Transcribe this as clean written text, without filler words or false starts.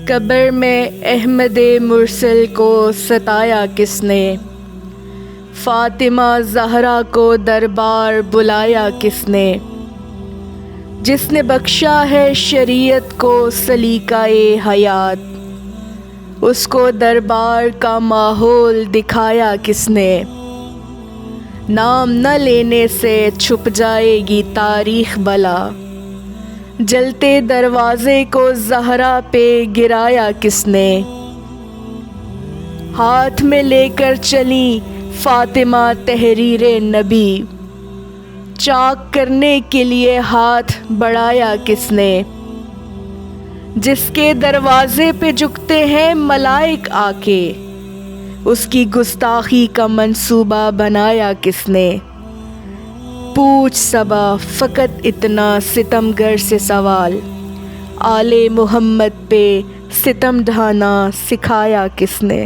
قبر میں احمد مرسل کو ستایا کس نے؟ فاطمہ زہرا کو دربار بلایا کس نے؟ جس نے بخشا ہے شریعت کو سلیقہ حیات، اس کو دربار کا ماحول دکھایا کس نے؟ نام نہ لینے سے چھپ جائے گی تاریخ بلا، جلتے دروازے کو زہرا پہ گرایا کس نے؟ ہاتھ میں لے کر چلی فاطمہ تحریر نبی، چاک کرنے کے لیے ہاتھ بڑھایا کس نے؟ جس کے دروازے پہ جھکتے ہیں ملائک آ کے، اس کی گستاخی کا منصوبہ بنایا کس نے؟ پوچھ صبا فقط اتنا ستمگر سے سوال، آل محمد پہ ستم ڈھانا سکھایا کس نے؟